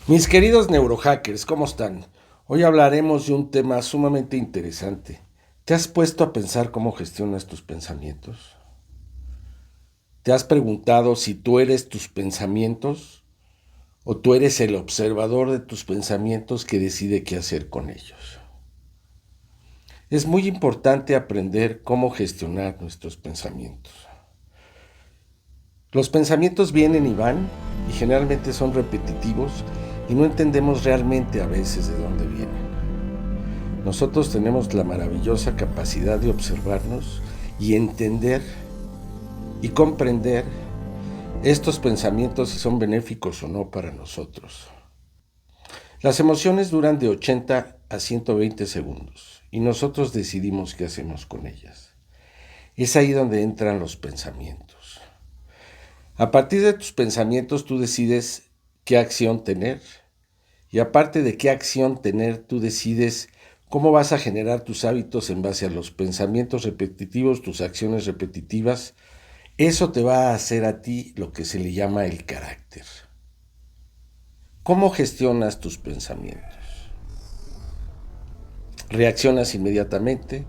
Mis queridos neurohackers, ¿cómo están? Hoy hablaremos de un tema sumamente interesante. ¿Te has puesto a pensar cómo gestionas tus pensamientos? ¿Te has preguntado si tú eres tus pensamientos o tú eres el observador de tus pensamientos que decide qué hacer con ellos? Es muy importante aprender cómo gestionar nuestros pensamientos. Los pensamientos vienen y van y generalmente son repetitivos y no entendemos realmente a veces de dónde vienen. Nosotros tenemos la maravillosa capacidad de observarnos y entender y comprender estos pensamientos si son benéficos o no para nosotros. Las emociones duran de 80 a 120 segundos y nosotros decidimos qué hacemos con ellas. Es ahí donde entran los pensamientos. A partir de tus pensamientos tú decides qué acción tener y aparte de qué acción tener, tú decides cómo vas a generar tus hábitos en base a los pensamientos repetitivos, tus acciones repetitivas. Eso te va a hacer a ti lo que se le llama el carácter. ¿Cómo gestionas tus pensamientos? ¿Reaccionas inmediatamente?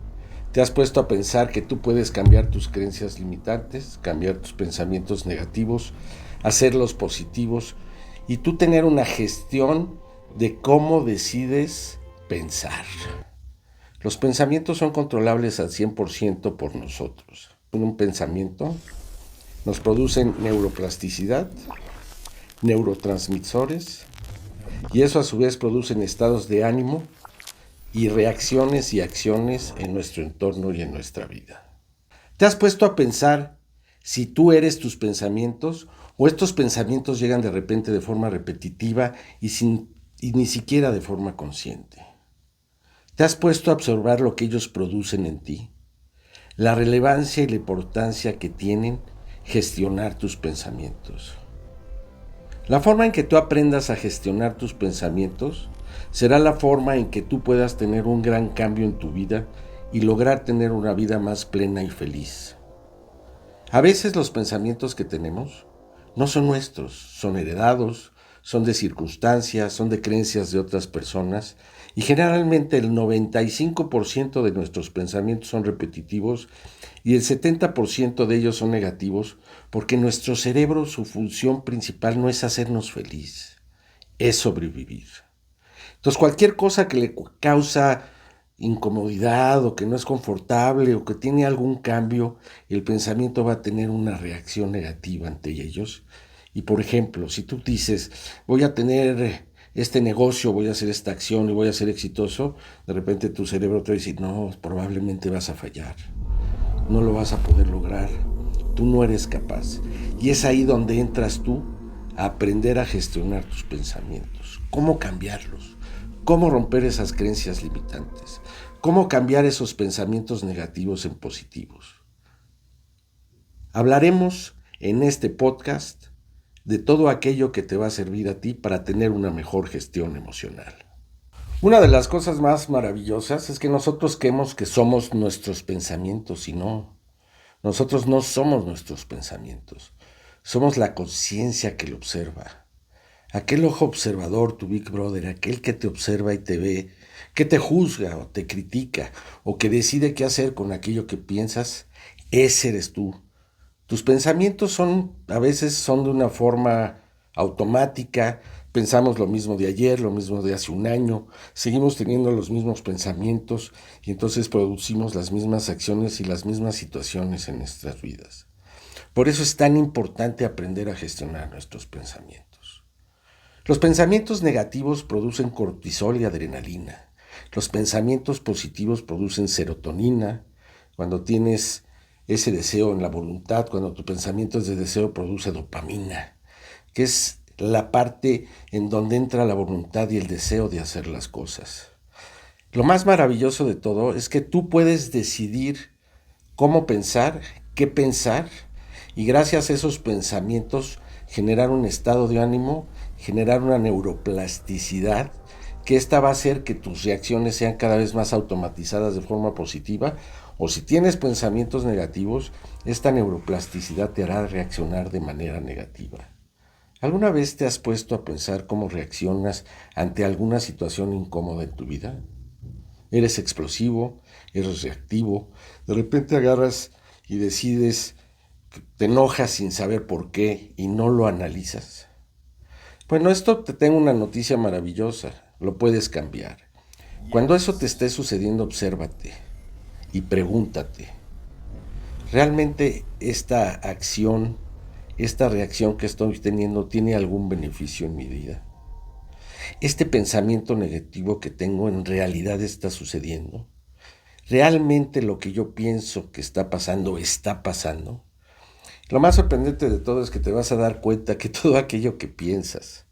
¿Te has puesto a pensar que tú puedes cambiar tus creencias limitantes, cambiar tus pensamientos negativos, hacerlos positivos y tú tener una gestión de cómo decides pensar? Los pensamientos son controlables al 100% por nosotros. Un pensamiento nos producen neuroplasticidad, neurotransmisores, y eso a su vez producen estados de ánimo y reacciones y acciones en nuestro entorno y en nuestra vida. ¿Te has puesto a pensar si tú eres tus pensamientos o estos pensamientos llegan de repente de forma repetitiva y ni siquiera de forma consciente? ¿Te has puesto a observar lo que ellos producen en ti? La relevancia y la importancia que tienen gestionar tus pensamientos. La forma en que tú aprendas a gestionar tus pensamientos será la forma en que tú puedas tener un gran cambio en tu vida y lograr tener una vida más plena y feliz. A veces los pensamientos que tenemos no son nuestros, son heredados, son de circunstancias, son de creencias de otras personas y generalmente el 95% de nuestros pensamientos son repetitivos y el 70% de ellos son negativos porque nuestro cerebro, su función principal no es hacernos feliz, es sobrevivir. Entonces cualquier cosa que le causa incomodidad o que no es confortable o que tiene algún cambio, el pensamiento va a tener una reacción negativa ante ellos. Y por ejemplo, si tú dices, voy a tener este negocio, voy a hacer esta acción y voy a ser exitoso, de repente tu cerebro te va a decir, no, probablemente vas a fallar, no lo vas a poder lograr, tú no eres capaz. Y es ahí donde entras tú a aprender a gestionar tus pensamientos, cómo cambiarlos, cómo romper esas creencias limitantes, cómo cambiar esos pensamientos negativos en positivos. Hablaremos en este podcast de todo aquello que te va a servir a ti para tener una mejor gestión emocional. Una de las cosas más maravillosas es que nosotros creemos que somos nuestros pensamientos y no. Nosotros no somos nuestros pensamientos. Somos la conciencia que lo observa. Aquel ojo observador, tu Big Brother, aquel que te observa y te ve, que te juzga o te critica o que decide qué hacer con aquello que piensas, ese eres tú. Tus pensamientos a veces son de una forma automática, pensamos lo mismo de ayer, lo mismo de hace un año, seguimos teniendo los mismos pensamientos y entonces producimos las mismas acciones y las mismas situaciones en nuestras vidas. Por eso es tan importante aprender a gestionar nuestros pensamientos. Los pensamientos negativos producen cortisol y adrenalina. Los pensamientos positivos producen serotonina. Cuando tienes ese deseo en la voluntad, cuando tu pensamiento es de deseo, produce dopamina, que es la parte en donde entra la voluntad y el deseo de hacer las cosas. Lo más maravilloso de todo es que tú puedes decidir cómo pensar, qué pensar, y gracias a esos pensamientos generar un estado de ánimo, generar una neuroplasticidad, que esta va a hacer que tus reacciones sean cada vez más automatizadas de forma positiva, o si tienes pensamientos negativos, esta neuroplasticidad te hará reaccionar de manera negativa. ¿Alguna vez te has puesto a pensar cómo reaccionas ante alguna situación incómoda en tu vida? ¿Eres explosivo? ¿Eres reactivo? De repente agarras y decides, te enojas sin saber por qué y no lo analizas. Bueno, esto te tengo una noticia maravillosa. Lo puedes cambiar. Cuando eso te esté sucediendo, obsérvate y pregúntate, ¿realmente esta acción, esta reacción que estoy teniendo tiene algún beneficio en mi vida? ¿Este pensamiento negativo que tengo en realidad está sucediendo? ¿Realmente lo que yo pienso que está pasando está pasando? Lo más sorprendente de todo es que te vas a dar cuenta que todo aquello que piensas,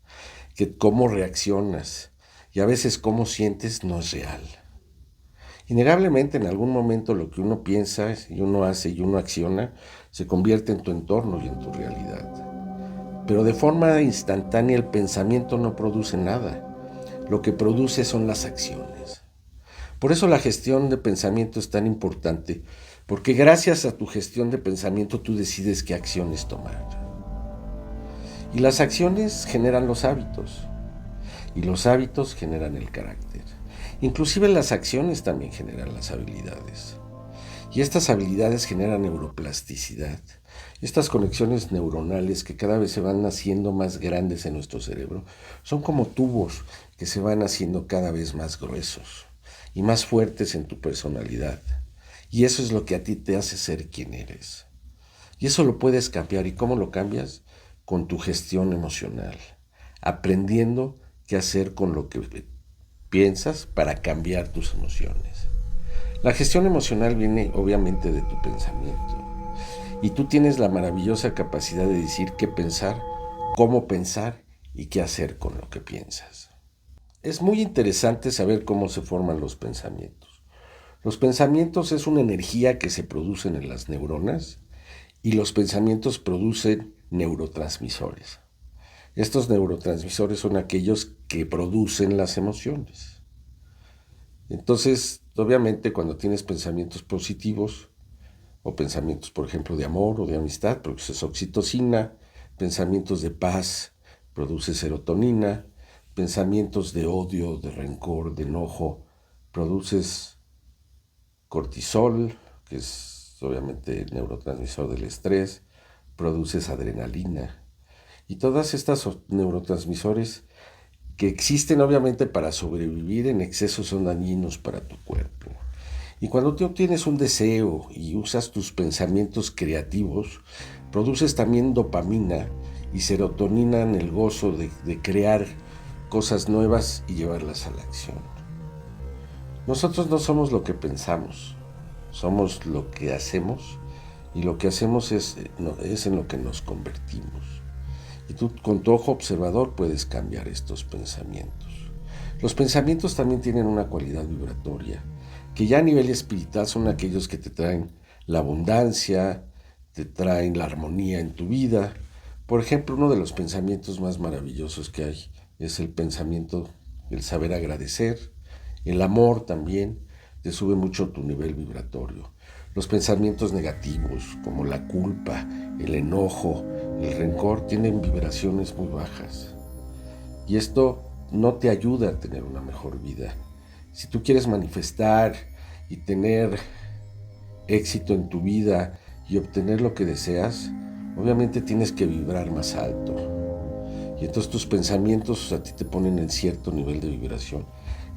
que cómo reaccionas y a veces cómo sientes no es real. Innegablemente en algún momento lo que uno piensa y uno hace y uno acciona se convierte en tu entorno y en tu realidad. Pero de forma instantánea el pensamiento no produce nada. Lo que produce son las acciones. Por eso la gestión de pensamiento es tan importante, porque gracias a tu gestión de pensamiento tú decides qué acciones tomar. Y las acciones generan los hábitos, y los hábitos generan el carácter. Inclusive las acciones también generan las habilidades. Y estas habilidades generan neuroplasticidad. Estas conexiones neuronales que cada vez se van haciendo más grandes en nuestro cerebro son como tubos que se van haciendo cada vez más gruesos y más fuertes en tu personalidad. Y eso es lo que a ti te hace ser quien eres. Y eso lo puedes cambiar. ¿Y cómo lo cambias? Con tu gestión emocional, aprendiendo qué hacer con lo que piensas para cambiar tus emociones. La gestión emocional viene obviamente de tu pensamiento. Y tú tienes la maravillosa capacidad de decir qué pensar, cómo pensar y qué hacer con lo que piensas. Es muy interesante saber cómo se forman los pensamientos. Los pensamientos es una energía que se produce en las neuronas y los pensamientos producen neurotransmisores. Estos neurotransmisores son aquellos que producen las emociones. Entonces, obviamente, cuando tienes pensamientos positivos, o pensamientos, por ejemplo, de amor o de amistad, produces oxitocina, pensamientos de paz, produce serotonina, pensamientos de odio, de rencor, de enojo, produces cortisol, que es obviamente el neurotransmisor del estrés, produces adrenalina. Y todas estas neurotransmisores que existen obviamente para sobrevivir en exceso son dañinos para tu cuerpo. Y cuando tú tienes un deseo y usas tus pensamientos creativos, produces también dopamina y serotonina en el gozo de crear cosas nuevas y llevarlas a la acción. Nosotros no somos lo que pensamos, somos lo que hacemos y lo que hacemos es en lo que nos convertimos. Y tú con tu ojo observador puedes cambiar estos pensamientos. Los pensamientos también tienen una cualidad vibratoria, que ya a nivel espiritual son aquellos que te traen la abundancia, te traen la armonía en tu vida. Por ejemplo, uno de los pensamientos más maravillosos que hay es el pensamiento del saber agradecer. El amor también te sube mucho tu nivel vibratorio. Los pensamientos negativos, como la culpa, el enojo, el rencor, tienen vibraciones muy bajas. Y esto no te ayuda a tener una mejor vida. Si tú quieres manifestar y tener éxito en tu vida y obtener lo que deseas, obviamente tienes que vibrar más alto. Y entonces tus pensamientos a ti te ponen en cierto nivel de vibración.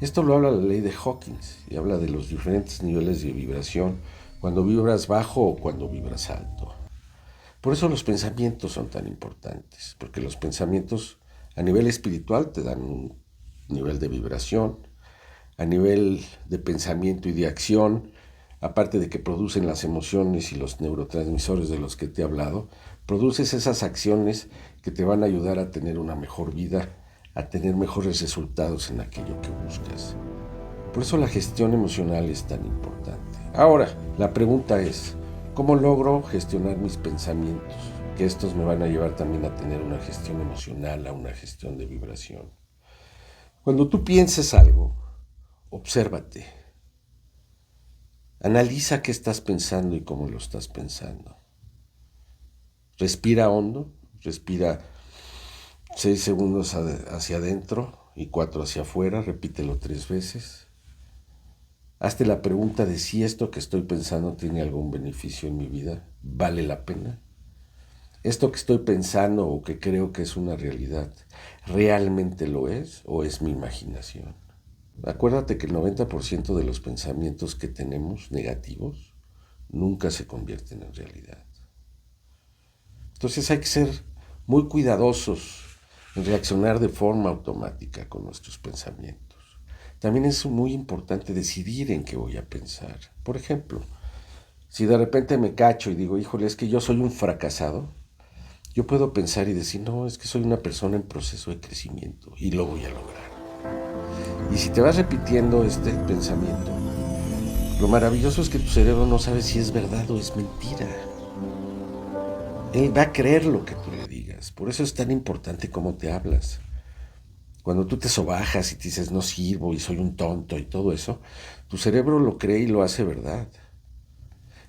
Esto lo habla la ley de Hawkins y habla de los diferentes niveles de vibración, cuando vibras bajo o cuando vibras alto. Por eso los pensamientos son tan importantes, porque los pensamientos a nivel espiritual te dan un nivel de vibración, a nivel de pensamiento y de acción, aparte de que producen las emociones y los neurotransmisores de los que te he hablado, produces esas acciones que te van a ayudar a tener una mejor vida, a tener mejores resultados en aquello que buscas. Por eso la gestión emocional es tan importante. Ahora, la pregunta es, ¿cómo logro gestionar mis pensamientos? Que estos me van a llevar también a tener una gestión emocional, a una gestión de vibración. Cuando tú pienses algo, obsérvate. Analiza qué estás pensando y cómo lo estás pensando. Respira hondo, respira 6 segundos hacia adentro y 4 hacia afuera, repítelo 3 veces. Hazte la pregunta de si esto que estoy pensando tiene algún beneficio en mi vida, ¿vale la pena? ¿Esto que estoy pensando o que creo que es una realidad, realmente lo es o es mi imaginación? Acuérdate que el 90% de los pensamientos que tenemos negativos nunca se convierten en realidad. Entonces hay que ser muy cuidadosos en reaccionar de forma automática con nuestros pensamientos. También es muy importante decidir en qué voy a pensar. Por ejemplo, si de repente me cacho y digo, híjole, es que yo soy un fracasado, yo puedo pensar y decir, no, es que soy una persona en proceso de crecimiento y lo voy a lograr. Y si te vas repitiendo este pensamiento, lo maravilloso es que tu cerebro no sabe si es verdad o es mentira. Él va a creer lo que tú le digas. Por eso es tan importante cómo te hablas. Cuando tú te sobajas y te dices no sirvo y soy un tonto y todo eso, tu cerebro lo cree y lo hace verdad.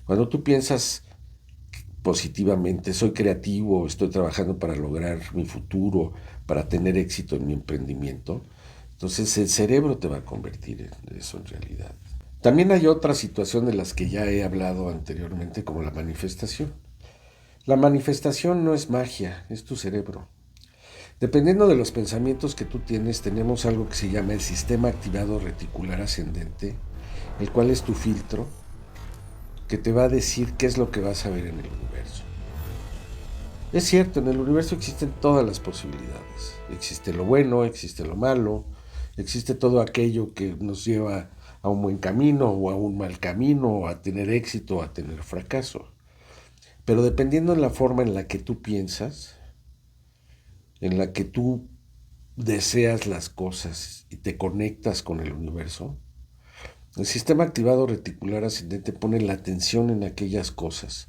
Cuando tú piensas positivamente, soy creativo, estoy trabajando para lograr mi futuro, para tener éxito en mi emprendimiento, entonces el cerebro te va a convertir en eso en realidad. También hay otras situaciones de las que ya he hablado anteriormente, como la manifestación. La manifestación no es magia, es tu cerebro. Dependiendo de los pensamientos que tú tienes, tenemos algo que se llama el sistema activado reticular ascendente, el cual es tu filtro, que te va a decir qué es lo que vas a ver en el universo. Es cierto, en el universo existen todas las posibilidades. Existe lo bueno, existe lo malo, existe todo aquello que nos lleva a un buen camino o a un mal camino, o a tener éxito o a tener fracaso. Pero dependiendo de la forma en la que tú piensas, en la que tú deseas las cosas y te conectas con el universo, el sistema activado reticular ascendente pone la atención en aquellas cosas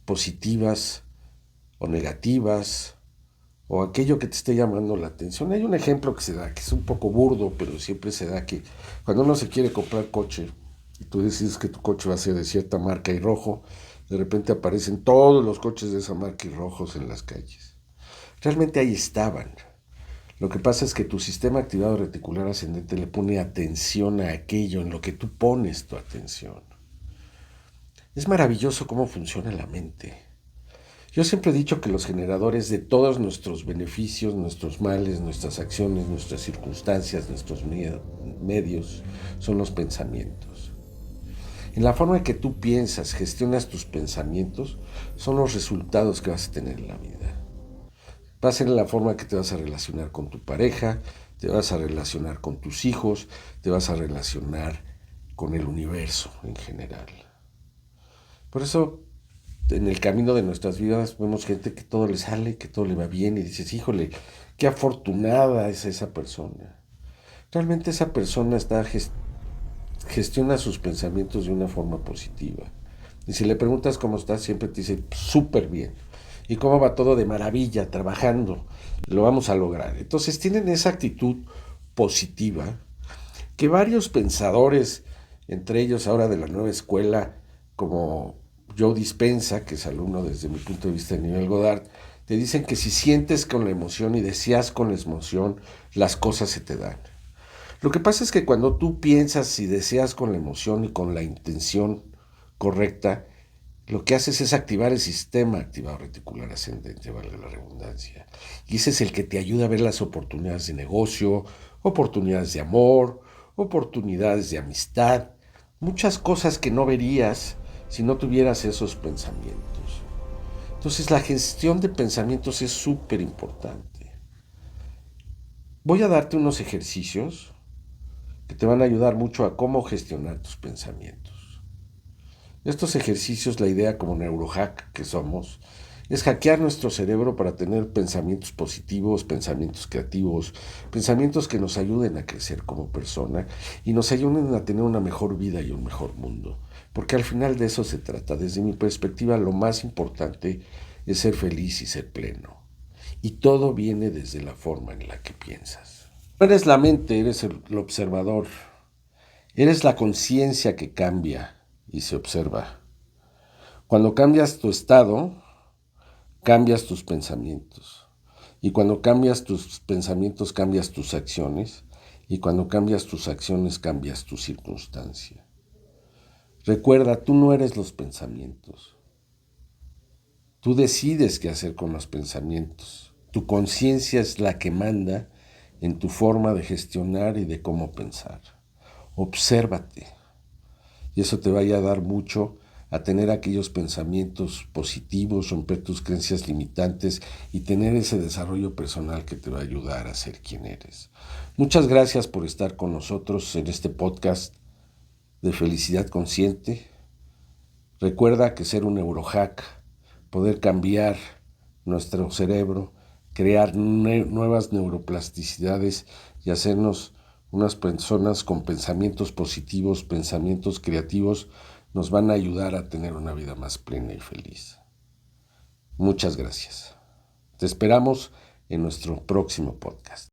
positivas o negativas o aquello que te esté llamando la atención. Hay un ejemplo que se da, que es un poco burdo, pero siempre se da, que cuando uno se quiere comprar coche y tú decides que tu coche va a ser de cierta marca y rojo, de repente aparecen todos los coches de esa marca y rojos en las calles. Realmente ahí estaban. Lo que pasa es que tu sistema activado reticular ascendente le pone atención a aquello en lo que tú pones tu atención. Es maravilloso cómo funciona la mente. Yo siempre he dicho que los generadores de todos nuestros beneficios, nuestros males, nuestras acciones, nuestras circunstancias, nuestros medios, son los pensamientos. En la forma en que tú piensas, gestionas tus pensamientos, son los resultados que vas a tener en la vida. Va a ser en la forma que te vas a relacionar con tu pareja, te vas a relacionar con tus hijos, te vas a relacionar con el universo en general. Por eso, en el camino de nuestras vidas vemos gente que todo le sale, que todo le va bien y dices, híjole, qué afortunada es esa persona. Realmente esa persona gestiona sus pensamientos de una forma positiva. Y si le preguntas cómo estás, siempre te dice, súper bien. ¿Y cómo va todo de maravilla, trabajando? Lo vamos a lograr. Entonces tienen esa actitud positiva que varios pensadores, entre ellos ahora de la nueva escuela, como Joe Dispenza, que es alumno desde mi punto de vista de nivel Goddard, te dicen que si sientes con la emoción y deseas con la emoción, las cosas se te dan. Lo que pasa es que cuando tú piensas y deseas con la emoción y con la intención correcta, lo que haces es activar el sistema activado reticular ascendente, vale la redundancia. Y ese es el que te ayuda a ver las oportunidades de negocio, oportunidades de amor, oportunidades de amistad, muchas cosas que no verías si no tuvieras esos pensamientos. Entonces la gestión de pensamientos es súper importante. Voy a darte unos ejercicios que te van a ayudar mucho a cómo gestionar tus pensamientos. Estos ejercicios, la idea como neurohack que somos, es hackear nuestro cerebro para tener pensamientos positivos, pensamientos creativos, pensamientos que nos ayuden a crecer como persona y nos ayuden a tener una mejor vida y un mejor mundo. Porque al final de eso se trata. Desde mi perspectiva, lo más importante es ser feliz y ser pleno. Y todo viene desde la forma en la que piensas. No eres la mente, eres el observador. Eres la conciencia que cambia y se observa. Cuando cambias tu estado, cambias tus pensamientos. Y cuando cambias tus pensamientos, cambias tus acciones. Y cuando cambias tus acciones, cambias tu circunstancia. Recuerda, tú no eres los pensamientos. Tú decides qué hacer con los pensamientos. Tu conciencia es la que manda en tu forma de gestionar y de cómo pensar. Obsérvate. Y eso te vaya a dar mucho a tener aquellos pensamientos positivos, romper tus creencias limitantes y tener ese desarrollo personal que te va a ayudar a ser quien eres. Muchas gracias por estar con nosotros en este podcast de Felicidad Consciente. Recuerda que ser un neurohack, poder cambiar nuestro cerebro, crear nuevas neuroplasticidades y hacernos unas personas con pensamientos positivos, pensamientos creativos, nos van a ayudar a tener una vida más plena y feliz. Muchas gracias. Te esperamos en nuestro próximo podcast.